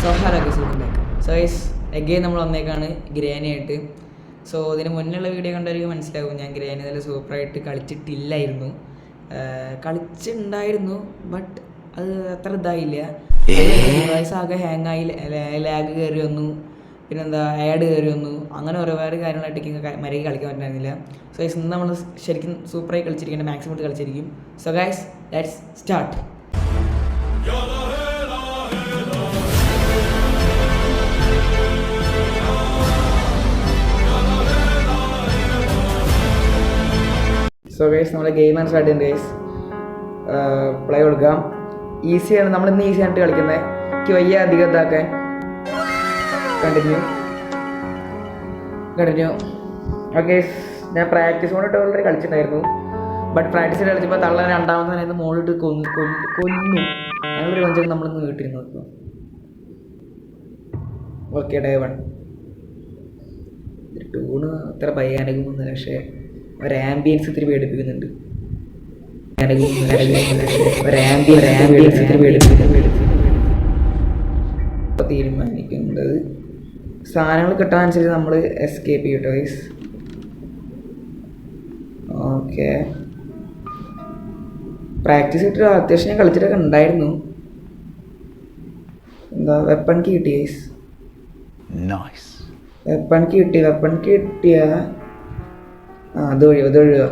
So hello guys, welcome back. So guys, again നമ്മൾ വന്നേക്കാണ് granny ആയിട്ട്. So ഇതിന് മുന്നുള്ള video കണ്ടായിരിക്കും മനസ്സിലാവും, ഞാൻ ഗ്രാനി നല്ല സൂപ്പറായിട്ട് കളിച്ചിട്ടില്ലായിരുന്നു. കളിച്ചിട്ടുണ്ടായിരുന്നു, ബട്ട് അത് അത്ര ഇതായില്ല. ഡിവൈസ് ആകെ ഹാങ് ആയി, ലാഗ് കയറി വന്നു, പിന്നെന്താ ആഡ് കയറി വന്നു, അങ്ങനെ ഒരുപാട് കാര്യങ്ങളായിട്ട് മര്യാദയ്ക്ക് കളിക്കാൻ പറ്റുന്നില്ല. സോ ഗൈസ്, ഇന്ന് നമ്മൾ ശരിക്കും സൂപ്പറായി കളിച്ചിരിക്കേണ്ട, മാക്സിമം കളിച്ചിരിക്കും. So guys, let's start. So guys, നമ്മുടെ ഗെയിം ആണ് സ്റ്റാർട്ട് ചെയ്യുന്നത്. ഗൈസ് പ്ലേ കൊടുക്കാം. ഈസിയാണ്, നമ്മളിന്ന് ഈസി ആയിട്ട് കളിക്കുന്നത്. എനിക്ക് വയ്യ അധികം ഇതാക്കാൻ. കണ്ടിന്യൂ. ഓക്കെ, ഞാൻ പ്രാക്ടീസ് കൊണ്ടിട്ട് ഓൾറെഡി കളിച്ചിട്ടുണ്ടായിരുന്നു. ബട്ട് പ്രാക്ടീസ് കളിച്ചപ്പോൾ തള്ളൻ രണ്ടാമത്തെ തന്നെ മുകളിലിട്ട് കൊന്നു. അങ്ങനൊരു കൊഞ്ചൊക്കെ നമ്മളിന്ന് വീട്ടിരുന്നു. ഓക്കെ, ഡേ 1 ടൂണ് അത്ര ഭയാനകമൊന്നുമില്ല, പക്ഷേ ഒരു ആംബിയൻസ് ഇത്തിരി പേടിപ്പിക്കുന്നുണ്ട്. തീരുമാനിക്കുന്നത് സാധനങ്ങൾ കിട്ടാനനുസരിച്ച് നമ്മൾ എസ്കേപ്പ് ചെയ്യട്ടോ ഗൈസ്. ഓക്കെ, പ്രാക്ടീസ് കിട്ടിയ അത്യാവശ്യം ഞാൻ കളിച്ചിട്ടൊക്കെ ഉണ്ടായിരുന്നു. എന്താ വെപ്പൺ കീ കിട്ടി ഗൈസ്. വെപ്പൺ കിട്ടിയ അത് ഒഴിവാ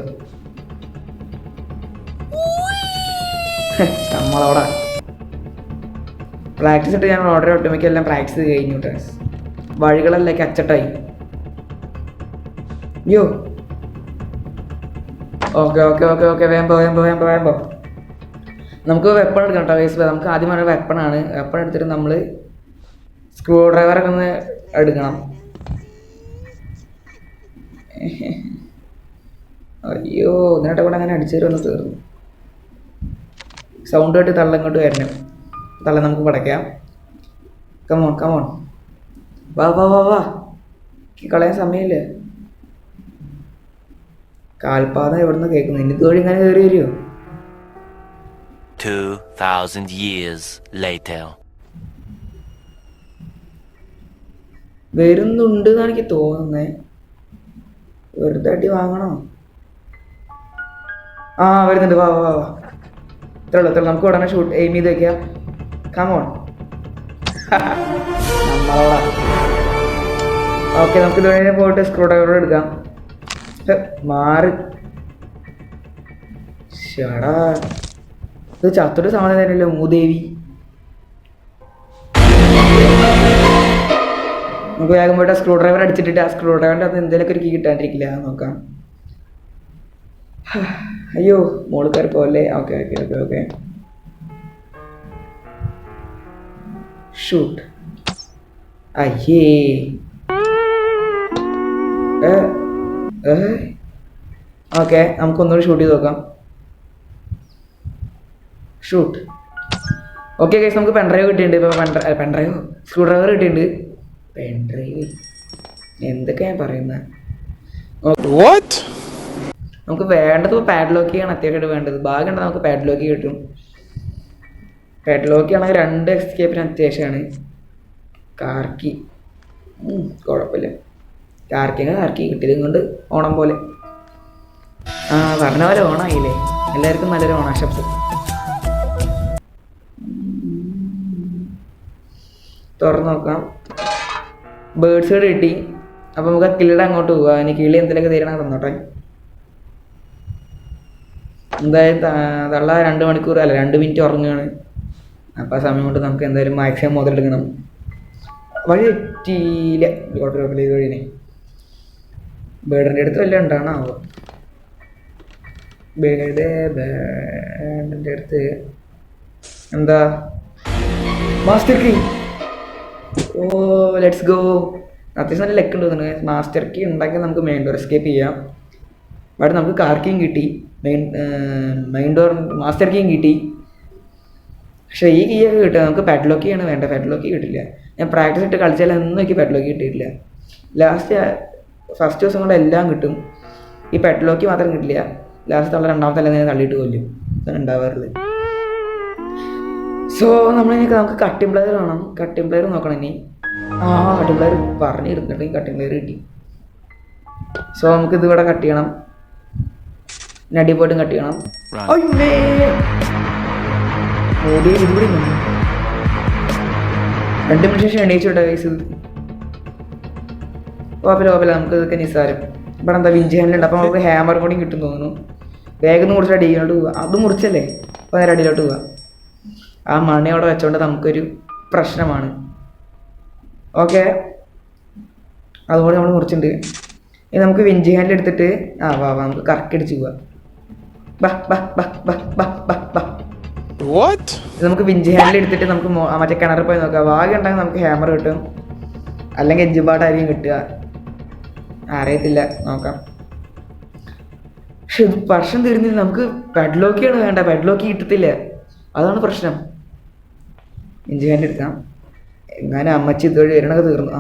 നമ്മളവിടെ പ്രാക്ടീസ് ഇട്ട് ഞാൻ ഓർഡർ ഒട്ടുമിക്ക എല്ലാം പ്രാക്ടീസ് കഴിഞ്ഞു. വഴികളെല്ലാം അച്ചട്ടായി. യോ ഓക്കെ വേമ്പോ നമുക്ക് വെപ്പൺ എടുക്കണം കേട്ടോ ഗൈസ്. നമുക്ക് ആദ്യം പറഞ്ഞ വെപ്പണാണ്. വെപ്പൺ എടുത്തിട്ട് നമ്മൾ സ്ക്രൂ ഡ്രൈവറൊക്കെ ഒന്ന് എടുക്കണം. അയ്യോ, എന്നിട്ട് കൂടെ അങ്ങനെ അടിച്ചു തരുമെന്ന് തീർന്നു. സൗണ്ട് കേട്ട് തള്ളങ്ങോട്ട് വരണം. തള്ള നമുക്ക് പടയ്ക്കാം. കമോൺ വാ കളയാൻ സമയമില്ല. കാൽപാദം എവിടുന്ന് കേൾക്കുന്നു. ഇനി ഇതുവഴി ഇങ്ങനെ കയറി വരുമോ? 2000 years later. വരുന്നുണ്ട് എന്നാണ് എനിക്ക് തോന്നുന്നേ. വെറുതെ അടി വാങ്ങണോ? വരുന്നുണ്ട്. വാ ഇത്രയുള്ളൂ. നമുക്ക് ഉടനെ ഷൂട്ട് എയിം ചെയ്ത് വെക്കാം. കമോൺ. നമ്മളോടാ. ഓക്കെ, നമുക്ക് ഇതുവരെ പോയിട്ട് സ്ക്രൂ ഡ്രൈവർ എടുക്കാം. മാറി ഷടാ, ഇത് ചത്തൊരു സാധനം തന്നെയല്ലോ മൂദേവി. നമുക്ക് വേഗം പോയിട്ട് സ്ക്രൂ ഡ്രൈവർ അടിച്ചിട്ടിട്ട് ആ സ്ക്രൂ ഡ്രൈവറിൻ്റെ അത് എന്തെങ്കിലുമൊക്കെ ഒരു കീ കിട്ടാണ്ടിരിക്കില്ല, നോക്കാം. അയ്യോ, മോള് കയറി പോലെ. Okay shoot. അയ്യേ, ഓക്കെ, നമുക്കൊന്നുകൂടി ഷൂട്ട് ചെയ്ത് നോക്കാം. ഷൂട്ട്. ഓക്കെ ഗൈസ്, നമുക്ക് പെൻഡ്രൈവ് കിട്ടിയിട്ടുണ്ട്. ഇപ്പോൾ പെൻഡ്രൈവ് സ്ക്രൂ ഡ്രൈവർ കിട്ടിയിട്ടുണ്ട്. പെൻഡ്രൈവ് എന്തൊക്കെയാ ഞാൻ പറയുന്നത്? നമുക്ക് വേണ്ടത് പാഡ്ലോക്കിയാണ് അത്യാവശ്യമായിട്ട് വേണ്ടത്. ഭാഗമുണ്ട്, നമുക്ക് പാഡ്ലോക്കി കിട്ടും. പാഡ്ലോക്കി ആണെങ്കിൽ 2 എസ്കേപ്പിന് അത്യാവശ്യമാണ്. കാർക്കി കുഴപ്പമില്ല. കാർക്കി കിട്ടിയത് കൊണ്ട് ഓണം പോലെ. പറഞ്ഞ പോലെ ഓണമായില്ലേ. എല്ലാവർക്കും നല്ലൊരു ഓണാശംസ. തുറന്ന് നോക്കാം. ബേർഡ്സ് കൂടെ കിട്ടി. അപ്പോൾ നമുക്ക് ആ കിളിയുടെ അങ്ങോട്ട് പോവാം. ഇനി കിളി എന്തെങ്കിലുമൊക്കെ തരണം തന്നോട്ടെ. എന്തായാലും തള്ള 2 മണിക്കൂർ അല്ല 2 മിനിറ്റ് ഉറങ്ങുകയാണ്. അപ്പോൾ ആ സമയം കൊണ്ട് നമുക്ക് എന്തായാലും മാക്സിമം മുതലെടുക്കണം. വഴി തെറ്റിയില്ല, കുഴപ്പമില്ല. ഇത് വഴിനെ ബേർഡിൻ്റെ അടുത്ത് വല്ല ഉണ്ടാണോ? ബേർഡിൻ്റെ അടുത്ത് എന്താ? Master key. Let's go. അത്യാവശ്യം നല്ല ലെക്ക് ഉണ്ട് തോന്നുന്നു. മാസ്റ്റർ കീ ഉണ്ടാക്കിയാൽ നമുക്ക് മെയിൻ ഡോർ എസ്കേപ്പ് ചെയ്യാം. ബട്ട് നമുക്ക് കാർ കീയും കിട്ടി, മെയിൻ ഡോർ മാസ്റ്റർ കീയും കിട്ടി. പക്ഷേ ഈ കീയൊക്കെ കിട്ടുക നമുക്ക് പാഡ്ലോക്കിയാണ് വേണ്ട. പാഡ്ലോക്കി കിട്ടില്ല. ഞാൻ പ്രാക്ടീസ് ഇട്ട് കളിച്ചാലും ഒന്നും എനിക്ക് പാഡ്ലോക്കി കിട്ടിയിട്ടില്ല. ഫസ്റ്റ് ദിവസം കൊണ്ട് എല്ലാം കിട്ടും. ഈ പാഡ്ലോക്കി മാത്രം കിട്ടില്ല. ലാസ്റ്റ് തള്ള രണ്ടാമത്തെ എല്ലാം തള്ളിയിട്ട് കൊല്ലും. ഇതാണ് ഉണ്ടാവാറുള്ളത്. സോ നമുക്ക് കട്ടിംഗ് പ്ലെയർ വേണം. കട്ടിംഗ് പ്ലെയർ നോക്കണം ഇനി. കട്ടിംഗ് പ്ലെയർ പറഞ്ഞിരുന്നിട്ടുണ്ടെങ്കിൽ കട്ടിംഗ് പ്ലെയർ കിട്ടി. സോ നമുക്ക് ഇതിവിടെ കട്ട് ചെയ്യണം. നടി പോയിട്ടും കട്ട് ചെയ്യണം. ഇതിവിടെ 2 മിനിറ്റ് ശേഷം എണീച്ചോട്ടെ കൈസ്. കുഴപ്പമില്ല നമുക്ക് ഇതൊക്കെ നിസ്സാരം. ഇവിടെ എന്താ വിഞ്ച് ഹാൻഡിലുണ്ട്. അപ്പോൾ നമുക്ക് ഹാമർ കൂടി കിട്ടും തോന്നുന്നു. വേഗം മുറിച്ചിട്ട് അടിയിലോട്ട് പോവുക. അത് മുറിച്ചല്ലേ, അപ്പോൾ നേരെ അടിയിലോട്ട് പോവുക. ആ മണി അവിടെ വെച്ചോണ്ട് നമുക്കൊരു പ്രശ്നമാണ്. ഓക്കെ, അതുകൊണ്ട് നമ്മൾ മുറിച്ചിട്ടുണ്ട്. ഇനി നമുക്ക് വിഞ്ച് ഹാൻഡിൽ എടുത്തിട്ട് നമുക്ക് കറക്കി അടിച്ച് പോവാം. നമുക്ക് വിഞ്ച് ഹാൻഡിൽ എടുത്തിട്ട് നമുക്ക് മറ്റേ കിണറിൽ പോയി നോക്കാം. ഭാഗ്യം ഉണ്ടെങ്കിൽ നമുക്ക് ഹാമർ കിട്ടും, അല്ലെങ്കിൽ എജ്ജുപാട്ടായിരിക്കും കിട്ടുക. അറിയത്തില്ല, നോക്കാം. പക്ഷെ ഇത് വർഷം തീരുന്നില്ല. നമുക്ക് പെഡ്ലോക്കിയാണ് വേണ്ട. പെഡ്ലോക്കി കിട്ടത്തില്ല, അതാണ് പ്രശ്നം. വിഞ്ച് ഹാൻഡിൽ എടുക്കാം. എങ്ങാനും അമ്മച്ചി ഇതുവഴി വരണൊക്കെ തീർന്നു.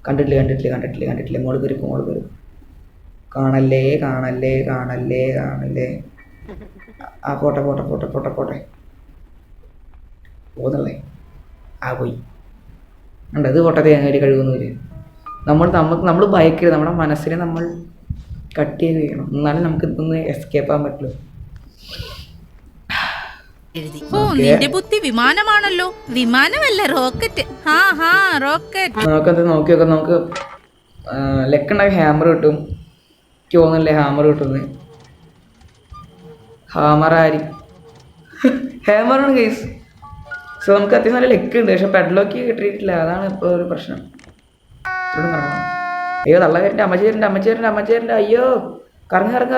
കണ്ടിട്ടില്ല. മോള് കയറി. കാണല്ലേ. പോട്ടെ പോകുന്നല്ലേ. പോയി ഇത് പൊട്ടത്തെ തേങ്ങ കഴുകുന്നവര്. നമ്മൾ ഭയക്കരുത്. നമ്മുടെ മനസ്സിനെ നമ്മൾ കട്ട് ചെയ്ത് ചെയ്യണം, എന്നാലും നമുക്ക് ഇതൊന്ന് എസ്കേപ്പ് ആകാൻ പറ്റുള്ളൂ. നിന്റെ ബുദ്ധി വിമാനമാണല്ലോ. വിമാനമല്ല, റോക്കറ്റ്. റോക്കറ്റ്. നമുക്ക് ലെക്കുണ്ടാക്കി ഹാമർ കിട്ടും. എനിക്ക് തോന്നുന്നില്ലേ ഹാമർ കിട്ടുന്നത്. ഹാമറാണ് കേസ്. സോ നമുക്ക് അത്യാവശ്യം നല്ല ലെക്ക് ഉണ്ട്, പക്ഷെ പെഡ്ലോക്ക് കിട്ടിയിട്ടില്ല. അതാണ് ഇപ്പോൾ ഒരു പ്രശ്നം. അയ്യോ തള്ള വരണ്ട. അമ്മച്ചി വരണ്ട. അയ്യോ കറങ്ങ്. കണ്ട്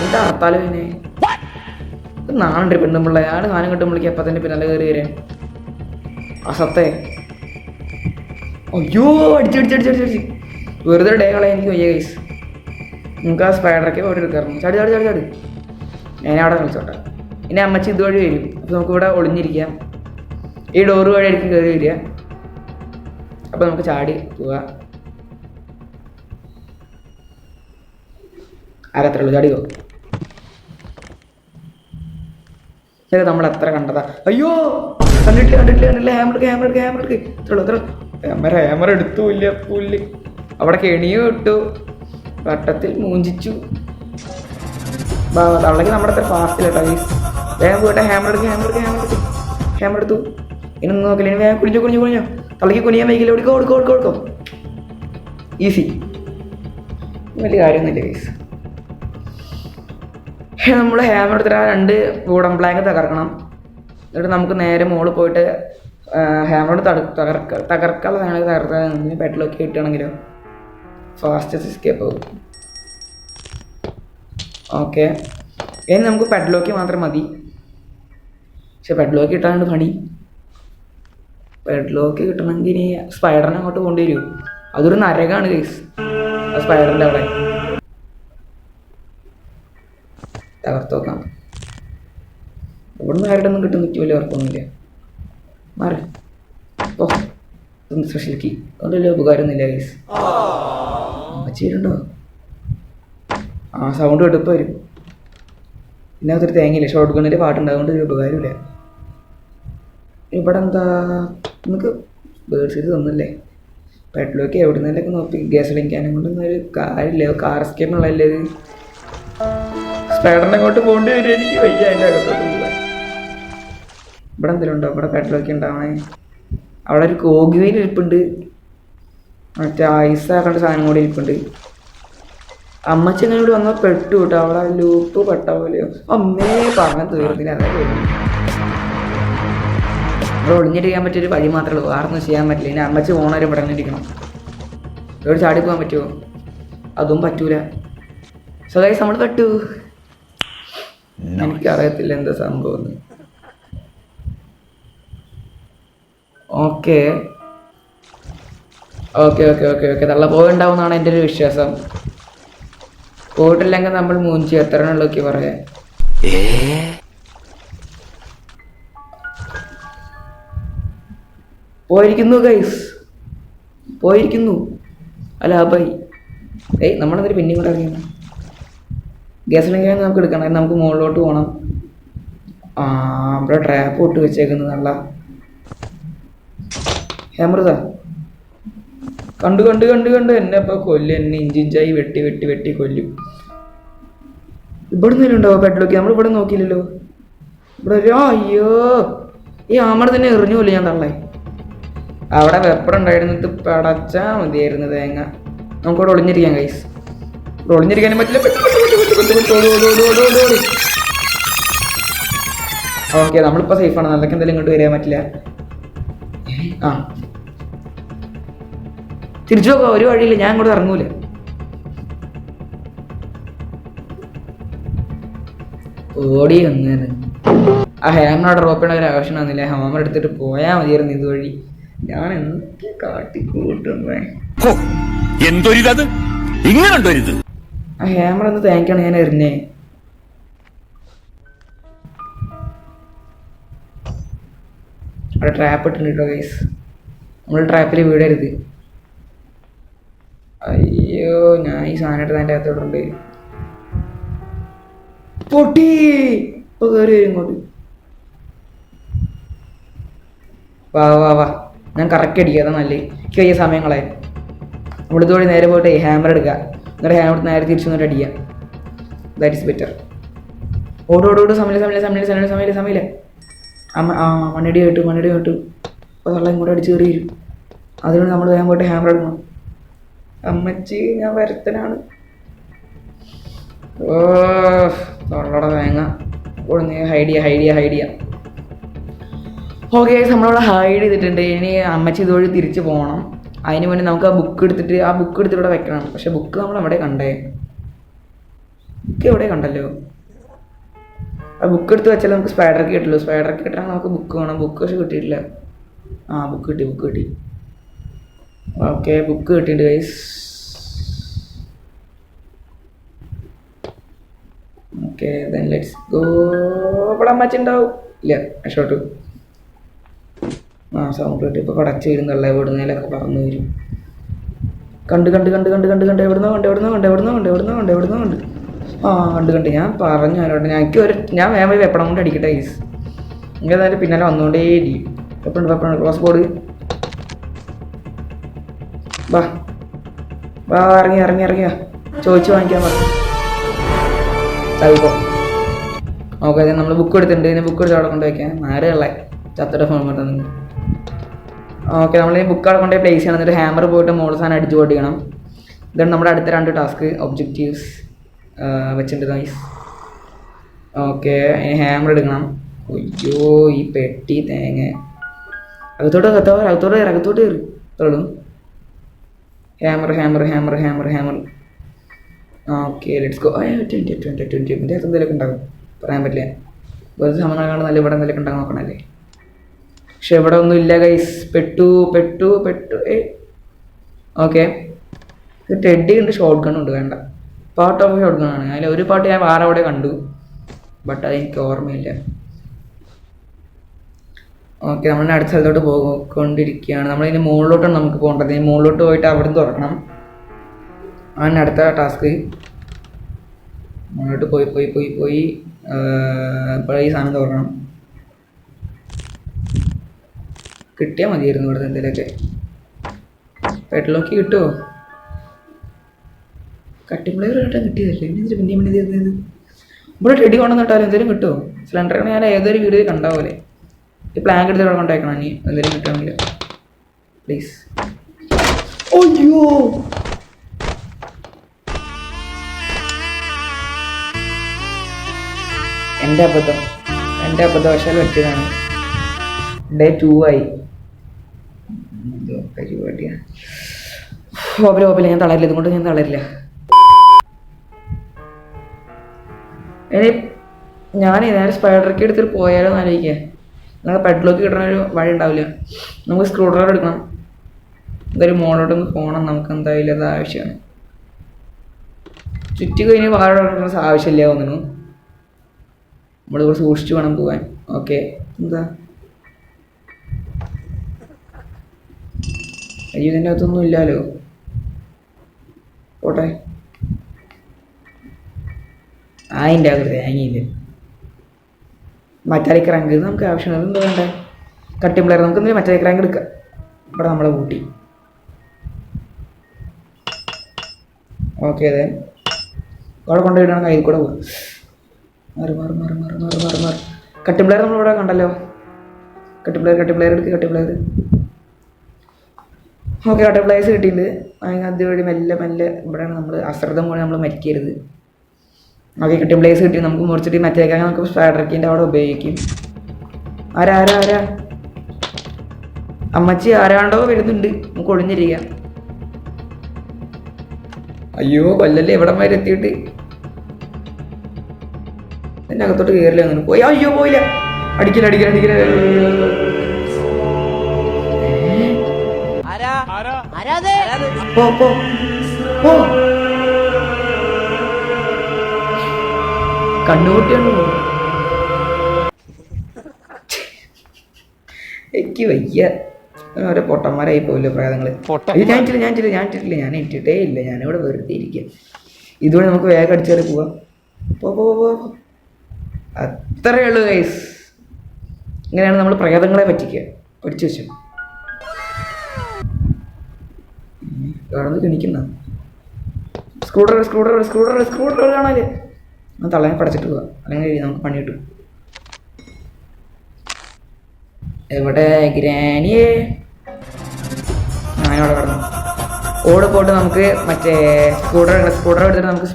എന്താ അർത്താലും പിന്നെ നാളുണ്ട് പെണ്ണുമ്പിള്ള. ഞാൻ സാധനം കിട്ടുമ്പോഴേക്ക് അപ്പം തന്നെ പിന്നാലെ കയറി വരാൻ അസത്തെ. അയ്യോ അടിച്ച് വെറുതെ ഡേ കളയാൻ എനിക്ക് വയ്യ കൈസ്. നമുക്ക് ആ സ്പൈഡറൊക്കെ പോയിട്ട് എടുക്കാറുണ്ട്. ചാടി ഞാൻ അവിടെ കളിച്ചോട്ടെ. ഇനി അമ്മച്ചി ഇതുവഴി വരും. അപ്പോൾ നമുക്കിവിടെ ഒളിഞ്ഞിരിക്കാം. ഈ ഡോറ് വഴി ആയിരിക്കും കയറി വരിക. അപ്പോൾ നമുക്ക് ചാടി പോവാ. അത്രേ ഉള്ളൂ, ചാടിയോ. ശരി, നമ്മൾ എത്ര കണ്ടതാ. അയ്യോ കണ്ടിട്ടില്ല. ഹാമർ എടുത്തൂല്ല. പുല്ല് അവിടെ കെണിയോ ഇട്ടു, വട്ടത്തിൽ മൂഞ്ചിച്ചു. തള്ളക്ക് നമ്മുടെ അത്ര ഫാസ്റ്റില്ല കേട്ടോ. വേഗം പോയിട്ട് ഹാമർ എടുത്തു. ഇനി നോക്കില്ല. ഇനി വേഗം കുഞ്ഞു തള്ളക്ക് കുനിയാൻ വൈകില്ല. കൊടുക്കോ. ഈസി, വലിയ കാര്യമൊന്നുമില്ല കേസ്. നമ്മൾ ഹാമർ എടുത്തിട്ട് 2 വൂഡൻ പ്ലാങ്ക് തകർക്കണം. എന്നിട്ട് നമുക്ക് നേരെ മുകളിൽ പോയിട്ട് ഹാമറോട് തകർക്കാനുള്ള സാധനങ്ങൾ തകർക്കാൻ പെട്രോളൊക്കെ കിട്ടുകയാണെങ്കിലോ ഫാസ്റ്റസ്റ്റ് എസ്കേപ്പ് ആവും. ഓക്കെ, ഇനി നമുക്ക് പെഡ്ലോക്ക് മാത്രം മതി. പക്ഷെ പെഡ്ലോക്ക് കിട്ടാണ്ട് പണി. പെഡ്ലോക്ക് കിട്ടണമെങ്കിൽ ഇനി സ്പൈഡറിനെ അങ്ങോട്ട് കൊണ്ടുവരൂ. അതൊരു നരകമാണ് കേസ്. ആ സ്പൈഡറിൻ്റെ അവിടെ തകർത്ത് നോക്കാം. ഇവിടുന്ന് ആരുടെയൊന്നും കിട്ടുന്ന വലിയ ഉറപ്പൊന്നുമില്ല. മാറി സ്പെഷ്യൽ കീ അതുകൊണ്ട് വലിയ ഉപകാരമൊന്നുമില്ല കേസ്. ചെയ്യണ്ടോ? സൗണ്ട് എടുപ്പ് വരും. പിന്നെ അതൊരു തേങ്ങയില്ല. ഷോർട്ട് ഗണ്ണിൻ്റെ പാട്ടുണ്ടായതുകൊണ്ട് ഒരു ഉപകാരമില്ല. ഇവിടെ എന്താ നമുക്ക് ബേർഡ്സ് ഇത് തന്നല്ലേ. പെട്രോളൊക്കെ എവിടെ നിന്നൊക്കെ നോക്കി ഗ്യാസ് അടിക്കാനും കൊണ്ടൊന്നും ഒരു കാര്യമില്ല. കാർ എസ്കേപ്പുള്ളതല്ലേ ഇത്. സ്പൈഡറിനെ അങ്ങോട്ട് പോകേണ്ടി വരും. എനിക്ക് വയ്യ അതിൻ്റെ അകത്തോട്ട് പോകാൻ. ഇവിടെ എന്തെങ്കിലും ഉണ്ടോ? ഇവിടെ പെട്രോളൊക്കെ ഉണ്ടാവണേ. അവിടെ ഒരു കോഗിയിൽ ഇരിപ്പുണ്ട്. മറ്റേ ഐസാക്കേണ്ട സാധനം കൂടി ഇരിപ്പുണ്ട്. അമ്മച്ചി അങ്ങനെ ഇവിടെ വന്നാൽ പെട്ടു കേട്ടോ. അവിടെ ലൂപ്പ് പെട്ട പോലെയോ അമ്മേ പറഞ്ഞാൽ തീർന്നില്ല. അതൊക്കെ അവിടെ ഒളിഞ്ഞിരിക്കാൻ പറ്റിയൊരു വഴി മാത്രമേ ഉള്ളൂ. ആർന്നും ചെയ്യാൻ പറ്റില്ല. ഇനി അമ്മച്ചി പോണവരെ ഇവിടെ ഇരിക്കണം. ഇവിടെ ചാടി പോകാൻ പറ്റുമോ? അതും പറ്റൂല. സോ ഗൈസ് നമ്മൾ പെട്ടു. എനിക്കറിയത്തില്ല എന്താ സംഭവം. ഓക്കെ തള്ള പോയിണ്ടാവുമെന്നാണ് എൻ്റെ ഒരു വിശ്വാസം. പോയിട്ടില്ലെങ്കിൽ നമ്മൾ മൂഞ്ചി എത്രണ്ണുള്ളൊക്കെ പറയാം. പോയിരിക്കുന്നു ഗൈസ്, പോയിരിക്കുന്നു. അല്ല ബൈ. നമ്മളെന്തൊരു പിന്നെയും കൂടെ അറിയുന്നു. ഗ്യാസ് സിലിണ്ടർ നമുക്ക് എടുക്കണം. നമുക്ക് മുകളിലോട്ട് പോകണം. ഇവിടെ ട്രാപ്പ് ഇട്ട് വെച്ചേക്കുന്നത് നല്ല ഹേമൃത കണ്ടു കണ്ടു കണ്ടു കണ്ടു എന്നെ ഇപ്പോൾ കൊല്ലും. എന്നെ ഇഞ്ചിഞ്ചായി വെട്ടി വെട്ടി വെട്ടി കൊല്ലും. ഇവിടെ നിന്നല്ലേ ഉണ്ടാവും പെട്ലോക്കി? നമ്മൾ ഇവിടെ നോക്കിയില്ലല്ലോ. ഇവിടെ ഒരു അയ്യോ ഈ ആമടെ തന്നെ എറിഞ്ഞു പോലും ഞാൻ തള്ളേ. അവിടെ വെപ്പറുണ്ടായിരുന്നിട്ട് പടച്ചാൽ മതിയായിരുന്നു തേങ്ങ. നമുക്കിവിടെ ഒളിഞ്ഞിരിക്കാം ഗൈസ്. ഇവിടെ ഒളിഞ്ഞിരിക്കാനും പറ്റില്ല. ഓക്കെ നമ്മളിപ്പോൾ സേഫാണ്. നല്ലക്ക് എന്തായാലും ഇങ്ങോട്ട് വരാൻ പറ്റില്ല. തിരിച്ചു നോക്കാം. ഒരു വഴിയില്ല, ഞാൻ ഇങ്ങോട്ട് ഇറങ്ങൂല. ഓടി വന്നേന് ആ ഹാമറോടെ റോപ്പിയുടെ ഒരു ആവശ്യം വന്നില്ല. ഹാമർ എടുത്തിട്ട് പോയാൽ മതിയായിരുന്നു ഇതുവഴി. ഞാൻ എന്തൊക്കെ കാട്ടിക്കൂട്ടുന്നേ. ആ ഹാമർ എന്ന് തേങ്ങാണ് ഞാൻ എറിഞ്ഞേ. അവിടെ ട്രാപ്പ് ഇട്ടുണ്ട് കേട്ടോ ഗൈസ്. നമ്മൾ ട്രാപ്പിൽ വീടരുത്. അയ്യോ ഞാൻ ഈ സാധനം എടുത്ത് അതിൻ്റെ അകത്തോട്ടുണ്ട്. പൊട്ടി ഇപ്പോൾ കയറി വരും ഇങ്ങോട്ട്. വാ വാ വാ ഞാൻ കറക്റ്റ് അടിക്കുക. അതാ നല്ലത്. എനിക്ക് വലിയ സമയങ്ങളെ നമ്മളിതുവഴി നേരെ പോയിട്ട് ഹാമർ എടുക്കുക. എന്നിട്ട് ഹാമർ നേരെ തിരിച്ചു വന്നിട്ട് അടിക്കുക. That is better. ഓടോടോട് സമയം സമയം സമയം സമയം സമയം സമയമില്ല. മണ്ണിടി കേട്ടു മണ്ണിടി കേട്ടു. അപ്പോൾ തള്ള ഇങ്ങോട്ട് അടിച്ച് കയറി വരും. അതുകൊണ്ട് നമ്മൾ വേഗം പോയിട്ട് ഹാമർ എടുക്കണം. അമ്മച്ചി ഞാൻ വരത്തനാണ്. ഓ തൊള്ളയുടെ തേങ്ങ ഹൈഡ് ചെയ്യുക ഹൈഡ് ചെയ്യുക ഹൈഡ് ചെയ്യുക. ഓക്കെ നമ്മളവിടെ ഹൈഡ് ചെയ്തിട്ടുണ്ട്. ഇനി അമ്മച്ചി ഇതുവഴി തിരിച്ച് പോകണം. അതിന് മുന്നേ നമുക്ക് ആ ബുക്ക് എടുത്തിട്ട് ഇവിടെ വെക്കണം. പക്ഷെ ബുക്ക് നമ്മൾ എവിടെ കണ്ടേ? ബുക്ക് എവിടെ കണ്ടല്ലോ. ആ ബുക്ക് എടുത്ത് വെച്ചാൽ നമുക്ക് സ്പൈഡർക്ക് കിട്ടുള്ളൂ. സ്പൈഡർക്ക് കിട്ടണമെങ്കിൽ നമുക്ക് ബുക്ക് വേണം. ബുക്ക് പക്ഷെ കിട്ടിയിട്ടില്ല. ബുക്ക് കിട്ടി. ഓക്കെ ബുക്ക് കിട്ടിയിട്ടുണ്ട് guys. Okay then let's go. ഇവിടെ അമ്മച്ചി ഉണ്ടാവും ഇല്ല ഷോട്ട്. സൗണ്ട് കിട്ടി. ഇപ്പോൾ കടച്ച് വരുന്നുള്ള എവിടുന്നേലൊക്കെ പറന്നു വരും. കണ്ട് എവിടുന്നോ കണ്ട്. കണ്ട് ഞാൻ പറഞ്ഞു ആരോട്ട് ഞാൻ വേഗം പോയി വെപ്പണം കൊണ്ട് അടിക്കട്ടെ ഗൈസ്. എന്തായാലും പിന്നാലെ വന്നുകൊണ്ടേയിരിക്കും. വെപ്പുണ്ട് ക്രോസ് ബോർഡ്. വാ ഇറങ്ങിയ ചോദിച്ചു വാങ്ങിക്കാൻ പറഞ്ഞു. ചവിപ്പോ ഓക്കെ നമ്മൾ ബുക്ക് എടുത്തിട്ടുണ്ട്. ഇതിന് ബുക്ക് എടുത്ത് അവിടെ കൊണ്ട് വയ്ക്കാം. ആരെയുള്ള ചത്തയുടെ ഫോൺ പറ്റുന്നു. ഓക്കെ നമ്മൾ ഈ ബുക്ക് അവിടെ കൊണ്ടുപോയി പ്ലേസ് ചെയ്യണം. എന്നിട്ട് ഹാമർ പോയിട്ട് മോഡ് സാധനം അടിച്ചു പൊട്ടിക്കണം. ഇതാണ് നമ്മുടെ അടുത്ത 2 ടാസ്ക് ഒബ്ജക്റ്റീവ്സ് വെച്ചിട്ടുണ്ട് ഗൈസ്. ഓക്കെ ഹാമർ എടുക്കണം. അയ്യോ ഈ പെട്ടി തേങ്ങ അകത്തോട്ട് കയറി തൊടും. ഹാമർ. Okay let's go. 20 എന്തെങ്കിലുമൊക്കെ ഉണ്ടാകും പറയാൻ പറ്റില്ല. വെറുതെ സമയമാണ് നല്ല ഇവിടെ എന്തെങ്കിലുമൊക്കെ ഉണ്ടാകാൻ നോക്കണല്ലേ. പക്ഷെ ഇവിടെ ഒന്നും ഇല്ല ഗൈസ്. പെട്ടു. ഓക്കെ ടെഡി ഉണ്ട്. ഷോട്ട് ഗൺ ഉണ്ട്. വേണ്ട പാർട്ട് ഓഫ് ഷോട്ട് ഗൺ ആണ്. അതിൽ ഒരു പാട്ട് ഞാൻ വേറെ അവിടെ കണ്ടു. ബട്ട് അതെനിക്ക് ഓർമ്മയില്ല. ഓക്കെ നമ്മളിന് അടുത്ത സ്ഥലത്തോട്ട് പോയിക്കൊണ്ടിരിക്കുകയാണ്. നമ്മളിതിന് മുകളിലോട്ടാണ് നമുക്ക് പോകേണ്ടത്. ഇനി മുകളിലോട്ട് പോയിട്ട് അവിടെ നിന്ന് തുറക്കണം. അങ്ങനെ അടുത്ത ടാസ്ക് മുന്നോട്ട് പോയി ഇപ്പോൾ ഈ സാധനം തുറക്കണം. കിട്ടിയാൽ മതിയായിരുന്നു ഇവിടെ എന്തെങ്കിലുമൊക്കെ. പെട്ലോക്ക് കിട്ടുമോ? കട്ടിംപ്ലെയർ കിട്ടാൻ കിട്ടിയതല്ലേ. പിന്നെ തീർന്നത് ഇവിടെ ടെഡി കൊണ്ടുവന്നിട്ടാലും എന്തെങ്കിലും കിട്ടുമോ? സിലിണ്ടറാണ് ഞാൻ ഏതൊരു വീഡിയോ കണ്ടാവൂലേ. ഈ പ്ലാങ്ക് എടുത്ത് ഇവിടെ കൊണ്ടേക്കണം. ഇനി എന്തെങ്കിലും കിട്ടണമെങ്കിൽ പ്ലീസ്. അയ്യോ എൻ്റെ അബദ്ധം വശാൽ പറ്റിയതാണ്. ഡേ 2 ആയി. പരിപാടിയാണ്. ഹോപ്പില്ല ഞാൻ തളരില്ല. ഇതുകൊണ്ട് ഞാൻ തളരില്ല. ഇനി ഞാൻ നേരെ സ്പൈഡർക്ക് എടുത്തിട്ട് പോയാലോ എന്ന് ആലോചിക്കുക. നമുക്ക് പെഡ്ലോക്ക് കിട്ടണൊരു വഴി ഉണ്ടാവില്ല. നമുക്ക് സ്ക്രൂ ഡ്രൈവർ എടുക്കണം. എന്തായാലും മോളോട്ടൊന്ന് പോകണം. നമുക്ക് എന്തായാലും അത് ആവശ്യമാണ്. ചുറ്റി കഴിഞ്ഞ് വാഴ ആവശ്യമില്ല തോന്നുന്നു. നമ്മളിവിടെ സൂക്ഷിച്ച് വേണം പോകാൻ. ഓക്കെ എന്താ ഇതിൻ്റെ അകത്തൊന്നും ഇല്ലല്ലോ. പോട്ടെ അതിൻ്റെ അകത്ത് തേങ്ങയില്ല. മറ്റാലിക്ക് റാങ്ക് നമുക്ക് ആവശ്യമുള്ളത് എന്താ വേണ്ടേ? കട്ടിംഗ് പ്ലെയർ നമുക്ക് എന്തെങ്കിലും മറ്റാലിക്ക് റാങ്ക് എടുക്കാം. ഇവിടെ നമ്മളെ കൂട്ടി. ഓക്കെ അതെ അവിടെ കൊണ്ടുപോയിട്ടാണ് കയ്യിൽ കൂടെ പോകും. മാറി മാറി മാറി മാറി മാറി മാറി മാറി കട്ടിംഗ് പ്ലെയർ നമ്മളിവിടെ കണ്ടല്ലോ. കട്ടിംഗ് പ്ലെയർ എടുക്കുക. Cutting player okay. Cutting players കിട്ടിയിട്ടുണ്ട്. അതുവഴി മെല്ലെ മെല്ലെ ഇവിടെയാണ് നമ്മൾ അശ്രദ്ധം പോലെ നമ്മൾ മരിക്കരുത്. ഓക്കെ കട്ടിംഗ് പ്ലേസ് കിട്ടി. നമുക്ക് മുറിച്ചിട്ട് മറ്റേക്കാൻ നമുക്ക് സ്പാഡർക്കിൻ്റെ അവിടെ ഉപയോഗിക്കും. ആരാ അമ്മച്ചി ആരാണ്ടോ വരുന്നുണ്ട്. നമുക്ക് ഒളിഞ്ഞിരിക്കാം. അയ്യോ കൊല്ലല്ലേ എവിടം വരെ എത്തിയിട്ട് എൻ്റെ അകത്തോട്ട് കയറില്ല. അങ്ങനെ പോയി. അയ്യോ പോയില്ല. അടിക്കില്ല. കണ്ണുകൂട്ടിയാണ് എനിക്ക് വയ്യ. ഓരോ പൊട്ടന്മാരായി പോയില്ലോ പ്രേതങ്ങൾ. ഞാൻ ഇട്ടിട്ടേ ഇല്ല. ഞാനിവിടെ വെറുതെ ഇരിക്കുക. ഇതുവഴി നമുക്ക് വേഗം അടിച്ചേറി പോവാം. പോ അത്രയേ ഉള്ളൂ ഗൈസ്. ഇങ്ങനെയാണ് നമ്മൾ പ്രേതങ്ങളെ പറ്റിക്കുക. പഠിച്ചു വെച്ചു. അവിടെ നിന്ന് കിണിക്കുന്ന സ്ക്രൂ ഡ്രൈവർ കാണാല്ലേ? ഞാൻ തള്ളനെ പടച്ചിട്ട് പോവാം. അല്ലെങ്കിൽ നമുക്ക് പണി കിട്ടും. എവിടെ ഗ്രാനിയേ? ഞാനവിടെ കിടന്നു. ഓട് പോട്ട് നമുക്ക് മറ്റേ സ്ക്രൂ ഡ്രൈവർ എടുത്തിട്ട് നമുക്ക്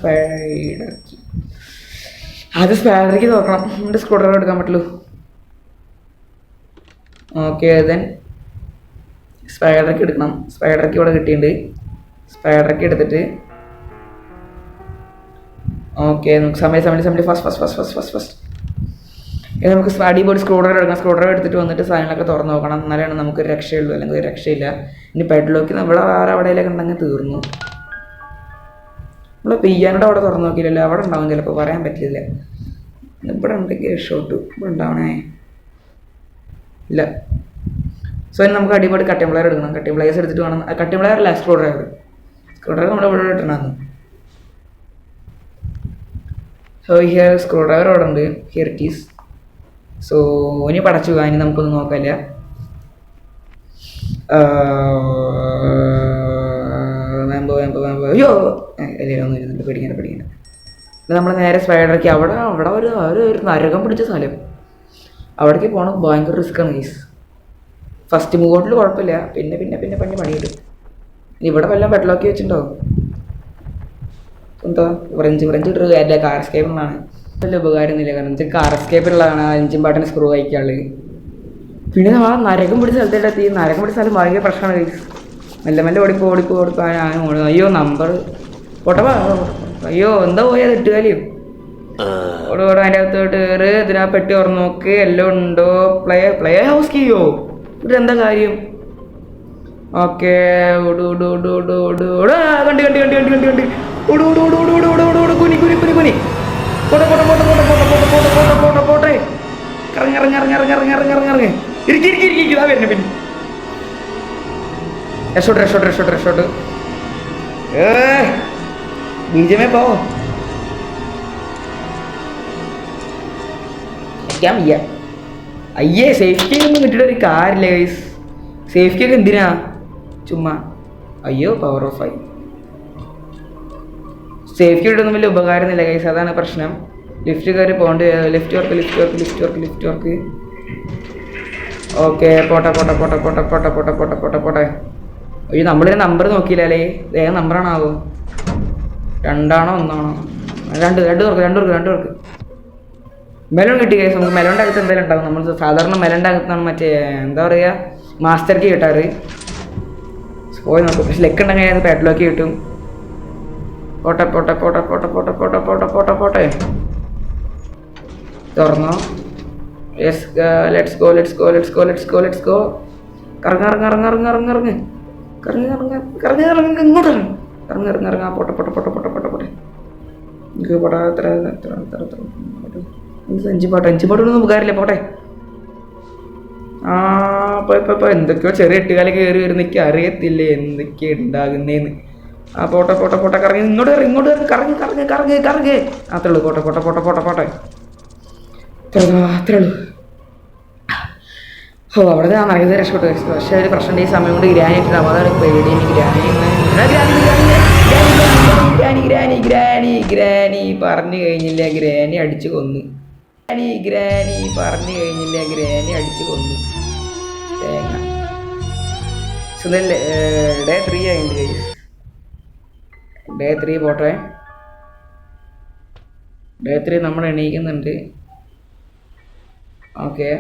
സ്പാഡർക്ക് നോക്കണം. എന്നിട്ട് സ്ക്രൂ ഡ്രൈവർ എടുക്കാൻ പറ്റുള്ളൂ. ഓക്കെ ദെൻ സ്പൈഡർക്ക് എടുക്കണം. സ്പൈഡർക്ക് ഇവിടെ കിട്ടിയിട്ടുണ്ട്. സ്പൈഡർക്ക് എടുത്തിട്ട് ഓക്കെ നമുക്ക് സമയം ഫസ്റ്റ് നമുക്ക് അടിപൊളി സ്ക്രൂ ഡ്രൈവർ എടുക്കാം. സ്ക്രൂ ഡ്രൈവർ എടുത്തിട്ട് വന്നിട്ട് സാധനങ്ങളൊക്കെ തുറന്ന് നോക്കണം. എന്നാലാണ് നമുക്ക് രക്ഷയുള്ളൂ. അല്ലെങ്കിൽ ഒരു രക്ഷയില്ല. ഇനി പെഡ്ലോക്ക് ഇവിടെ വേറെ എവിടെയെങ്കിലൊക്കെ ഉണ്ടെങ്കിൽ തീർന്നു. നമ്മൾ പെയ്യാനോട് അവിടെ തുറന്ന് നോക്കിയില്ലല്ലോ. അവിടെ ഉണ്ടാവും ചിലപ്പോൾ, പറയാൻ പറ്റില്ല. ഇവിടെ ഉണ്ടെങ്കിൽ ഷോട്ട് ഇവിടെ ഉണ്ടാവണേ ഇല്ല. സോ ഇനി നമുക്ക് അടിപൊളി കട്ടിംഗ് പ്ലെയർ എടുക്കണം. കട്ടിംഗ് പ്ലെയേഴ്സ് എടുത്തിട്ട് വേണം. കട്ടിംഗ് പ്ലെയർ അല്ല സ്ക്രൂ ഡ്രൈവർ നമ്മുടെ ഇവിടെ ഇട്ടണമെന്ന്. സോ ഹിയർ സ്ക്രൂ ഡ്രൈവർ അവിടെ ഉണ്ട്. Here it is. സോ ഇനി പടച്ചു പോകാൻ. ഇനി നമുക്കൊന്നും നോക്കാനില്ല. അയ്യോ ഒന്നും ഇരുന്നിട്ട് പേടിക്കണം. നമ്മൾ നേരെ സ്പൈഡർക്ക് അവിടെ ഒരു നരകം പിടിച്ച സ്ഥലം. അവിടേക്ക് പോകണം. ഭയങ്കര റിസ്ക്കാണ് ഗൈസ്. ഫസ്റ്റ് മൂവോട്ടിൽ കുഴപ്പമില്ല. പിന്നെ പണി കിട്ടും. ഇവിടെ വല്ലതും ബെഡ്ലോക്ക് വെച്ചിട്ടുണ്ടാവും. എന്താ ഫ്രഞ്ച് ഇട്ടൊരു എൻ്റെ കാർ എസ്കേപ്പറിലാണ്. വലിയ ഉപകാരമൊന്നുമില്ല. കാരണം വെച്ചാൽ കാർ എസ്കേപ്പറിലാണ് എഞ്ചിൻ പാട്ടിന് സ്ക്രൂ കഴിക്കാനുള്ളത്. പിന്നെ ആ നരകം പിടിച്ച സ്ഥലത്തേക്ക് നരകം പിടിച്ച സ്ഥലം ഭയങ്കര പ്രശ്നമാണ് ഗൈസ്. മെല്ലെ ഓടിപ്പോ അയ്യോ നമ്പർ പൊട്ടപ്പാ. അയ്യോ എന്താ പോയത് എട്ടുകാലിയും ഓടോ അതിൻ്റെ അകത്തോട്ട് കയറ്. ഇതിനാ പെട്ടി തുറന്ന് നോക്ക്. എല്ലാം ഉണ്ടോ? പ്ലേ ഹൗസ് കീയോ? ഇവിടെ എന്താ കാര്യം? ഓക്കെ കുനി പോട്ടെ. ഇറങ്ങി ഇരിക്കാ വരുന്ന. പിന്നെ രക്ഷോട്ട് ബീജമേ പോ. വയ്യ. അയ്യേ സേഫ്റ്റി ഒന്നും കിട്ടിയിട്ട് ഒരു കാര്യമില്ല ഗൈസ്. സേഫ്റ്റി ഒക്കെ എന്തിനാ ചുമ്മാ? അയ്യോ പവർ ഓഫ് ആയി. സേഫ്റ്റി കിട്ടൊന്നും വലിയ ഉപകാരമൊന്നുമില്ല ഗൈസ്. അതാണ് പ്രശ്നം. ലിഫ്റ്റ് കയറി പോകേണ്ടി. Lift work. ഓക്കെ പോട്ടെ. അയ്യോ നമ്മളിതിന് നമ്പർ നോക്കിയില്ലേ? വേഗം നമ്പറാണാവോ? 2 ആണോ 1 ആണോ? രണ്ട് പേർക്ക് മെലോൺ കിട്ടി കേസ്. നമുക്ക് മെലോണിൻ്റെ അകത്ത് എന്തെങ്കിലും ഉണ്ടാകും. നമ്മൾ സാധാരണ മെലോണിൻ്റെ അകത്താണ് മറ്റേ എന്താ പറയുക മാസ്റ്റർ കീ കിട്ടാറ്. പോയി നോക്കും. പക്ഷെ ലെക്ക് ഉണ്ടെങ്കിൽ അത് പെഡ്ലോക്ക് കിട്ടും. പോട്ടെ തുറന്നോ? Yes let's go. കറങ്ങ് ഇങ്ങോട്ട് പോട്ടെ. എനിക്ക് പോട്ടെ. അഞ്ച് പാട്ടൊന്നും ഉപകാരമില്ല. പോട്ടെ. പോയി എന്തൊക്കെയോ ചെറിയ എട്ടുകാലം കയറി വരുന്ന എനിക്ക് അറിയത്തില്ലേ എന്തൊക്കെയാ ഉണ്ടാകുന്നേന്ന്. ആ പോട്ടെ പോട്ടെ പോട്ടെ കറങ്ങി ഇങ്ങോട്ട് കറങ്ങി അത്രേ ഉള്ളൂ. പോട്ടെ പോട്ടെ പോട്ടെ പോട്ടെ പോട്ടെ അത്രേ ഉള്ളൂ. ഓ അവിടെ ഞാൻ നടക്കുന്നത് രക്ഷപ്പെട്ടു. പക്ഷേ ഒരു പ്രശ്നം ഈ സമയം കൊണ്ട് ഗ്രാനി ഇട്ടിട്ടാവും. അതാണ് പേടി. എനിക്ക് ഗ്രാനി പറഞ്ഞു കഴിഞ്ഞില്ല, ഗ്രാനി അടിച്ചു കൊന്നു. ഗ്രാനി പറഞ്ഞു കഴിഞ്ഞില്ല, ഗ്രാനി അടിച്ചു കൊന്നു. തേങ്ങ സുഖല്ലേ. ഡേ 3 ആയിട്ടുണ്ട് കൈ. ഡേ 3 പോട്ടെ. ഡേ 3 നമ്മൾ എണീക്കുന്നുണ്ട്. ഓക്കെ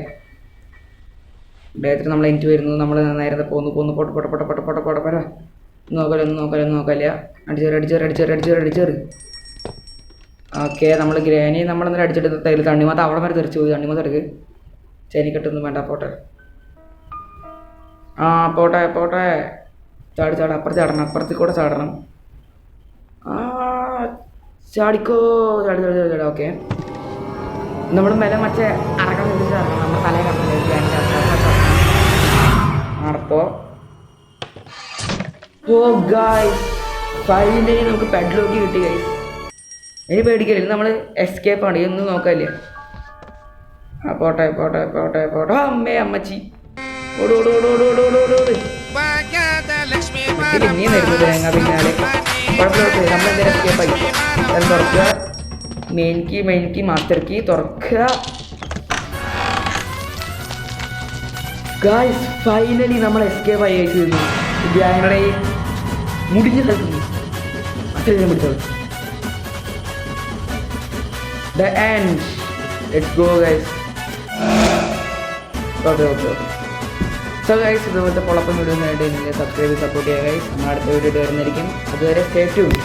ഡേ 3 നമ്മൾ എനിക്ക് വരുന്നു. നമ്മൾ നേരത്തെ പോന്നു പോട്ടെ പോട്ടെ പോട്ടെ പോട്ടെ പോട്ടെ പോട്ടെ പോരാ. ഒന്നും നോക്കല്ല. അടിച്ചേറ്. ഓക്കെ നമ്മൾ ഗ്രാനി നമ്മളെന്തായാലും അടിച്ചിട്ട് തൈര് തണ്ണിമത്ത അവിടെ വരെ തെറിച്ച് പോയി. തണ്ണിമത്ത എടുക്ക്. ചെനിക്കെട്ടൊന്നും വേണ്ട. പോട്ടെ ആ പോട്ടെ ചാടി അപ്പുറത്ത് കൂടെ ചാടണം. ആ ചാടിക്കോ. ചാടി. ഓക്കെ നമ്മൾ മെല്ലെ മറ്റേ അറക്കാൻ ശ്രദ്ധിച്ചാണ് നമ്മൾ തലയെ കണ്ടോ. ഓ ഗായ്സ് ഫൈനലി നമുക്ക് പെഡ്ലോക്ക് കിട്ടി ഗൈസ്. ഇനി പേടിക്കലില്ല, നമ്മൾ എസ്കേപ്പ് ആണ്. ഒന്നും നോക്കാനില്ല. ആ പോട്ടെ അമ്മേ അമ്മച്ചി ഓട് ഇനിയും വരുന്നു തേങ്ങ പിന്നാലെ. കുഴപ്പമില്ല, നമ്മളെന്തായാലും എസ്കേപ്പ് ആയി. അത് തുറക്കുക. മെയിൻ കീ മാസ്റ്റർ കീ തുറക്കുക. ഗായ്സ് ഫൈനലി നമ്മൾ എസ്കേപ്പ് ആയി കഴിച്ചു. ഞങ്ങളുടെ ഈ മുടിഞ്ഞ സ്ഥലത്ത് അത്രയും പിടിച്ചത്. The end. Let's go guys. Okay. So guys, ഇതുപോലത്തെ പൊളപ്പം വീഡിയോ ആയിട്ട് നിങ്ങൾ സബ്സ്ക്രൈബ് സപ്പോർട്ട് ചെയ്യുക ഗൈസ്. നമ്മൾ അടുത്ത വീഡിയോ വരുന്നതായിരിക്കും. അതുവരെ സ്റ്റേ ട്യൂൺഡ്.